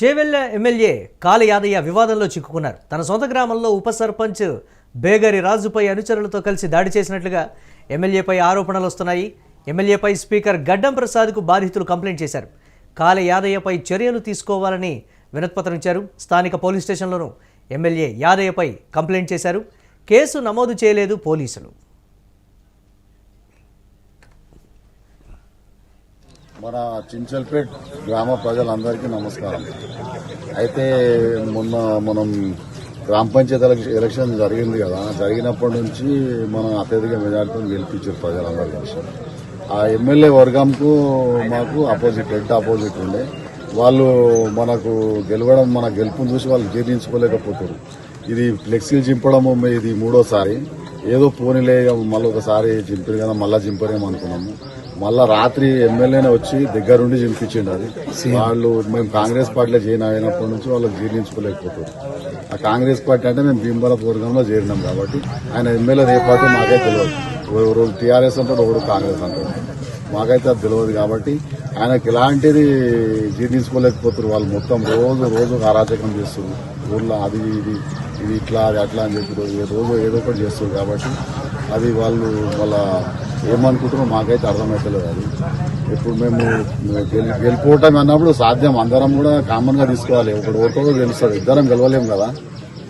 Chevella MLA కాళ యాదయ్య వివాదంలో చిక్కుకున్నారు. తన సొంత గ్రామంలో ఉప సర్పంచ్ బేగరి రాజుపై అనుచరులతో కలిసి దాడి చేసినట్లుగా ఎమ్మెల్యేపై ఆరోపణలు వస్తున్నాయి. ఎమ్మెల్యేపై స్పీకర్ గడ్డం ప్రసాద్కు బాధితులు కంప్లైంట్ చేశారు. కాళ యాదయ్యపై చర్యలు తీసుకోవాలని వినతిపత్రం ఇచ్చారు. స్థానిక పోలీస్ స్టేషన్లోనూ ఎమ్మెల్యే యాదయ్యపై కంప్లైంట్ చేశారు. కేసు నమోదు చేయలేదు పోలీసులు. మన చించల్పేట్ గ్రామ ప్రజలందరికీ నమస్కారం. అయితే మొన్న మనం గ్రామ పంచాయతీ ఎలక్షన్ జరిగింది కదా, జరిగినప్పటి నుంచి మనం అత్యధిక మెజార్టీతో గెలిపించారు ప్రజలందరూ కలిసి. ఆ ఎమ్మెల్యే వర్గంకు మాకు హెడ్ ఆపోజిట్ ఉండే వాళ్ళు మనకు గెలవడం, మన గెలుపును చూసి వాళ్ళు జీర్ణించుకోలేకపోతారు. ఇది ఫ్లెక్సీలు చింపడము ఇది మూడోసారి. ఏదో పోనీలే మళ్ళీ ఒకసారి చింపారు కదా, మళ్ళా చింపరేమనుకున్నాము. మళ్ళా రాత్రి ఎమ్మెల్యేనే వచ్చి దగ్గరుండి చింపించిండు. అది వాళ్ళు మేము కాంగ్రెస్ పార్టీలో జాయిన్ అయినప్పటి నుంచి వాళ్ళు జీర్ణించుకోలేకపోతారు. ఆ కాంగ్రెస్ పార్టీ అంటే మేము భీమవరం వర్గంలో చేరినాం కాబట్టి ఆయన ఎమ్మెల్యే ఏ పార్టీ మాకే తెలియదు. రోజు టీఆర్ఎస్ అంటాడు, ఒకడు కాంగ్రెస్ అంటాడు. మాకైతే అది తెలియదు కాబట్టి ఆయనకి ఇలాంటిది జీర్ణించుకోలేకపోతారు. వాళ్ళు మొత్తం రోజు అరాచకం చేస్తారు. ఊర్లో అది ఇది ఇట్లా అది అట్లా అని చెప్పి రోజు ఏదో ఒకటి చేస్తారు. కాబట్టి అది వాళ్ళు వాళ్ళ ఏమనుకుంటారో మాకైతే అర్థమవుతలేదు. అది ఇప్పుడు మేము గెలిపోవటం అన్నప్పుడు సాధ్యం, అందరం కూడా కామన్ గా తీసుకోవాలి. ఒకటి ఓటో గెలుస్తారు, ఇద్దరం గెలవలేం కదా.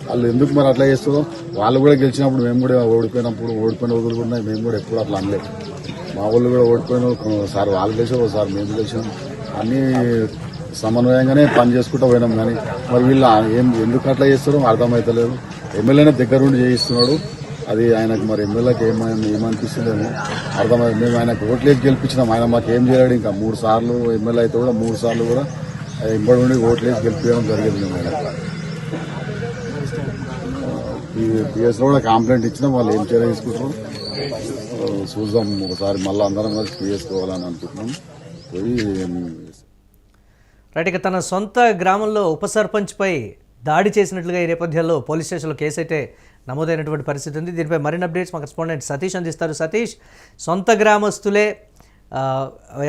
వాళ్ళు ఎందుకు మరి అట్లా చేస్తారో, వాళ్ళు కూడా గెలిచినప్పుడు మేము కూడా ఓడిపోయిన రోజులు కూడా ఉన్నాయి. మేము కూడా ఎప్పుడు అట్లా అనలేదు. మా వాళ్ళు కూడా ఓడిపోయిన ఒకసారి వాళ్ళు గెలిచారు, ఒకసారి మేము గెలిచాం. అన్ని సమన్వయంగానే పని చేసుకుంటూ పోయినాం. కానీ మరి వీళ్ళు ఎందుకు అట్లా చేస్తారో అర్థమవుతలేదు. ఎమ్మెల్యేనే దగ్గరుండి చేయిస్తున్నాడు. అది ఆయనకు మరి ఎమ్మెల్యేకి ఏమనిపిస్తుందేమో అర్థమైంది. మేము ఆయనకు ఓట్లేసి గెలిపించినాం. ఆయన మాకు ఏం చేయలేడు. ఇంకా 3 సార్లు ఎమ్మెల్యే అయితే కూడా 3 సార్లు కూడా ఇంబడి ఉండి ఓట్లేసి గెలిపించడం జరిగింది. మేము ఆయనకు పిఎస్లో కూడా కంప్లైంట్ ఇచ్చినాం. వాళ్ళు ఏం చర్య తీసుకుంటారు చూద్దాం. ఒకసారి మళ్ళీ అందరం కలిసి పిఎస్కోవాలని అనుకుంటున్నాం. రైట్. ఇక తన సొంత గ్రామంలో ఉప సర్పంచ్పై దాడి చేసినట్లుగా ఈ నేపథ్యంలో పోలీస్ స్టేషన్లో కేసు అయితే నమోదైనటువంటి పరిస్థితి ఉంది. దీనిపై మరిన్ని అప్డేట్స్ మా కరెస్పాండెంట్ సతీష్ అందిస్తారు. సతీష్, సొంత గ్రామస్తులే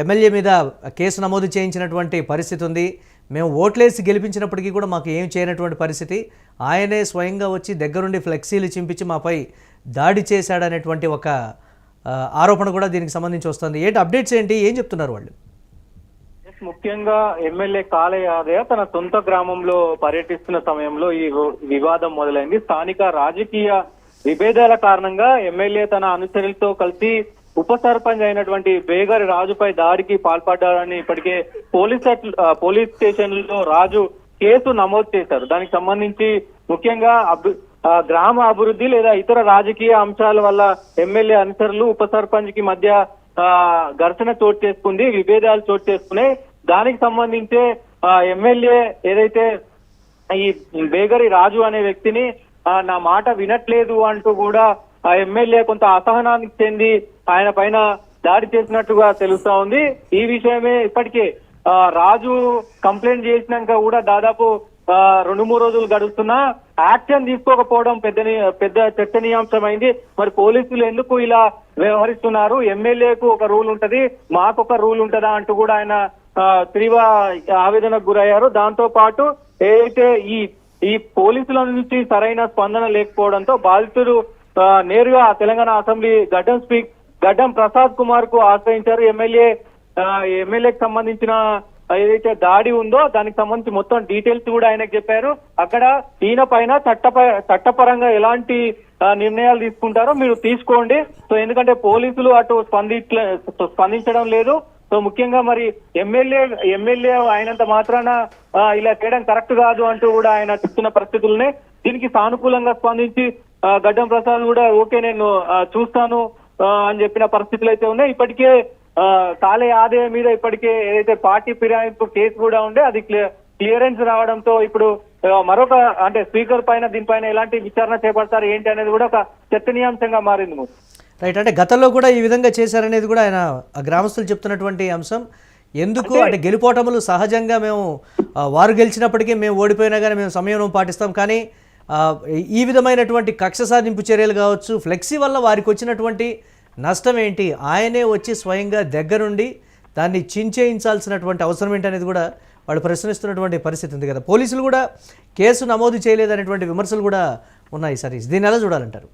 ఎమ్మెల్యే మీద కేసు నమోదు చేయించినటువంటి పరిస్థితి ఉంది. మేము ఓట్లేసి గెలిపించినప్పటికీ కూడా మాకు ఏం చేయనటువంటి పరిస్థితి. ఆయనే స్వయంగా వచ్చి దగ్గరుండి ఫ్లెక్సీలు చింపించి మాపై దాడి చేశాడనేటువంటి ఒక ఆరోపణ కూడా దీనికి సంబంధించి వస్తుంది. ఏంటి అప్డేట్స్ ఏంటి, ఏం చెప్తున్నారు వాళ్ళు? ముఖ్యంగా ఎమ్మెల్యే కాళ యాదయ్య తన సొంత గ్రామంలో పర్యటిస్తున్న సమయంలో ఈ వివాదం మొదలైంది. స్థానిక రాజకీయ విభేదాల కారణంగా ఎమ్మెల్యే తన అనుచరులతో కలిసి ఉప సర్పంచ్ అయినటువంటి బేగరి రాజుపై దాడికి పాల్పడ్డారని ఇప్పటికే పోలీస్ స్టేషన్లో రాజు కేసు నమోదు చేశారు. దానికి సంబంధించి ముఖ్యంగా గ్రామ అభివృద్ధి లేదా ఇతర రాజకీయ అంశాల వల్ల ఎమ్మెల్యే అనుచరులు ఉప సర్పంచ్ కి మధ్య ఘర్షణ చోటు చేసుకుంది, విభేదాలు చోటు చేసుకున్నాయి. దానికి సంబంధించే ఎమ్మెల్యే ఏదైతే ఈ బేగరి రాజు అనే వ్యక్తిని నా మాట వినట్లేదు అంటూ కూడా ఆ ఎమ్మెల్యే కొంత అసహనానికి చెంది ఆయన పైన దాడి చేసినట్టుగా తెలుస్తా ఉంది. ఈ విషయమే ఇప్పటికే రాజు కంప్లైంట్ చేసినాక కూడా దాదాపు 2-3 రోజులు గడుస్తున్నా యాక్షన్ తీసుకోకపోవడం పెద్ద చర్చనీయాంశమైంది. మరి పోలీసులు ఎందుకు ఇలా వ్యవహరిస్తున్నారు, ఎమ్మెల్యేకు ఒక రూల్ ఉంటది, మాకొక రూల్ ఉంటదా అంటూ కూడా ఆయన తీవ్ర ఆవేదనకు గురయ్యారు. దాంతో పాటు ఏదైతే ఈ పోలీసుల నుంచి సరైన స్పందన లేకపోవడంతో బాధితులు నేరుగా తెలంగాణ అసెంబ్లీ గడ్డం ప్రసాద్ కుమార్ కు ఆశ్రయించారు. ఎమ్మెల్యేకి సంబంధించిన ఏదైతే దాడి ఉందో దానికి సంబంధించి మొత్తం డీటెయిల్స్ కూడా ఆయనకు చెప్పారు. అక్కడ ఈయన పైన చట్టపరంగా ఎలాంటి నిర్ణయాలు తీసుకుంటారో మీరు తీసుకోండి. సో ఎందుకంటే పోలీసులు అటు స్పందించడం లేదు. సో ముఖ్యంగా మరి ఎమ్మెల్యే అయినంత మాత్రాన ఇలా చేయడం కరెక్ట్ కాదు అంటూ కూడా ఆయన చెప్తున్న పరిస్థితులనే దీనికి సానుకూలంగా స్పందించి గడ్డం ప్రసాద్ కూడా ఓకే నేను చూస్తాను అని చెప్పిన పరిస్థితులు అయితే ఉన్నాయి. ఇప్పటికే కాళ యాదయ్య మీద ఇప్పటికే ఏదైతే పార్టీ ఫిరాయింపు కేసు కూడా ఉండే అది క్లియరెన్స్ రావడంతో ఇప్పుడు మరొక అంటే స్పీకర్ పైన దీనిపైన ఎలాంటి విచారణ చేపడతారు ఏంటి అనేది కూడా ఒక చర్చనీయాంశంగా మారింది. రైట్. అంటే గతంలో కూడా ఈ విధంగా చేశారనేది కూడా ఆయన గ్రామస్తులు చెప్తున్నటువంటి అంశం. ఎందుకు అంటే గెలుపోటములు సహజంగా మేము వారు గెలిచినప్పటికీ మేము ఓడిపోయినా కానీ మేము సంయమనం పాటిస్తాం. కానీ ఈ విధమైనటువంటి కక్ష సాధింపు చర్యలు కావచ్చు, ఫ్లెక్సీ వల్ల వారికి వచ్చినటువంటి నష్టం ఏంటి, ఆయనే వచ్చి స్వయంగా దగ్గరుండి దాన్ని చించేయించాల్సినటువంటి అవసరం ఏంటనేది కూడా వాళ్ళు ప్రశ్నిస్తున్నటువంటి పరిస్థితి ఉంది కదా. పోలీసులు కూడా కేసు నమోదు చేయలేదనేటువంటి విమర్శలు కూడా ఉన్నాయి సతీష్. దీన్ని ఎలా చూడాలంటారు?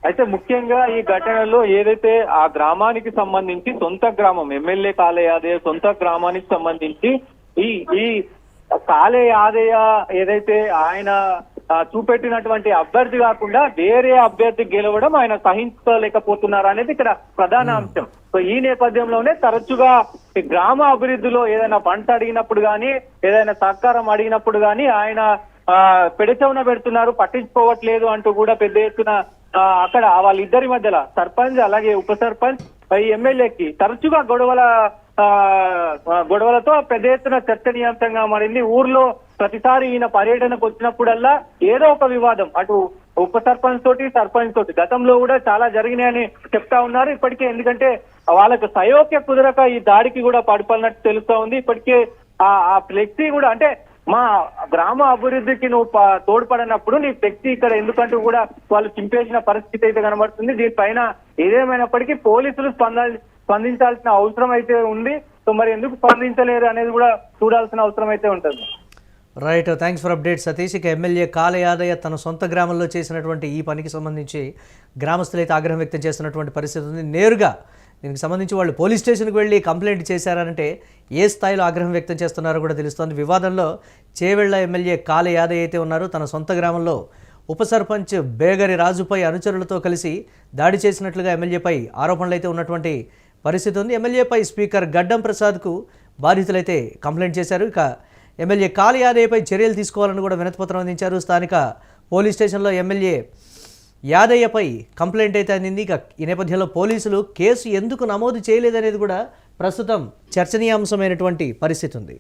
అయితే ముఖ్యంగా ఈ ఘటనలో ఏదైతే ఆ గ్రామానికి సంబంధించి సొంత గ్రామం ఎమ్మెల్యే కాళే యాదయ్య సొంత గ్రామానికి సంబంధించి ఈ ఈ కాళే యాదయ్య ఏదైతే ఆయన చూపెట్టినటువంటి అభ్యర్థి కాకుండా వేరే అభ్యర్థి గెలవడం ఆయన సహించలేకపోతున్నారు అనేది ఇక్కడ ప్రధాన అంశం. సో ఈ నేపథ్యంలోనే తరచుగా ఈ గ్రామ అభివృద్ధిలో ఏదైనా పంట అడిగినప్పుడు గానీ ఏదైనా సహకారం అడిగినప్పుడు గానీ ఆయన పెడచవున పెడుతున్నారు, పట్టించుకోవట్లేదు అంటూ కూడా పెద్ద ఎత్తున అక్కడ వాళ్ళిద్దరి మధ్యలో సర్పంచ్ అలాగే ఉప సర్పంచ్ ఈ ఎమ్మెల్యేకి తరచుగా గొడవలతో పెద్ద ఎత్తున చర్చనీయాంశంగా మారింది. ఊర్లో ప్రతిసారి ఈయన పర్యటనకు వచ్చినప్పుడల్లా ఏదో ఒక వివాదం, అటు ఉప సర్పంచ్ తోటి సర్పంచ్ తోటి గతంలో కూడా చాలా జరిగినాయని చెప్తా ఉన్నారు. ఇప్పటికే ఎందుకంటే వాళ్ళకు సయోక్య కుదరక ఈ దాడికి కూడా పడిపోయినట్టు తెలుస్తా ఉంది. ఇప్పటికే ఆ ఫ్లెక్సీ కూడా అంటే మా గ్రామ అభివృద్ధికి నువ్వు తోడ్పడినప్పుడు నీ ఫ్లెక్సీ ఇక్కడ ఎందుకంటూ కూడా వాళ్ళు చింపేసిన పరిస్థితి అయితే కనబడుతుంది. దీనిపైన ఏదేమైనప్పటికీ పోలీసులు స్పందించాల్సిన అవసరం అయితే ఉంది. సో మరి ఎందుకు స్పందించలేరు అనేది కూడా చూడాల్సిన అవసరం అయితే ఉంటుంది. Right, thanks for update Satish. ఇక ఎమ్మెల్యే కాళే యాదయ్య తన సొంత గ్రామంలో చేసినటువంటి ఈ పనికి సంబంధించి గ్రామస్తులు అయితే ఆగ్రహం వ్యక్తం చేస్తున్నటువంటి పరిస్థితి ఉంది. నేరుగా దీనికి సంబంధించి వాళ్ళు పోలీస్ స్టేషన్కి వెళ్ళి కంప్లైంట్ చేశారంటే ఏ స్థాయిలో ఆగ్రహం వ్యక్తం చేస్తున్నారో కూడా తెలుస్తోంది. వివాదంలో చేవెళ్ల ఎమ్మెల్యే కాళే యాదయ్య అయితే ఉన్నారు. తన సొంత గ్రామంలో ఉప సర్పంచ్ బేగరి రాజుపై అనుచరులతో కలిసి దాడి చేసినట్లుగా ఎమ్మెల్యేపై ఆరోపణలు అయితే ఉన్నటువంటి పరిస్థితి ఉంది. ఎమ్మెల్యేపై స్పీకర్ గడ్డం ప్రసాద్కు బాధితులైతే కంప్లైంట్ చేశారు. ఇక ఎమ్మెల్యే కాళే యాదయ్యపై చర్యలు తీసుకోవాలని కూడా వినతిపత్రం అందించారు. స్థానిక పోలీస్ స్టేషన్లో ఎమ్మెల్యే యాదయ్యపై కంప్లైంట్ అయితే అందింది. ఇక ఈ నేపథ్యంలో పోలీసులు కేసు ఎందుకు నమోదు చేయలేదనేది కూడా ప్రస్తుతం చర్చనీయాంశమైనటువంటి పరిస్థితి ఉంది.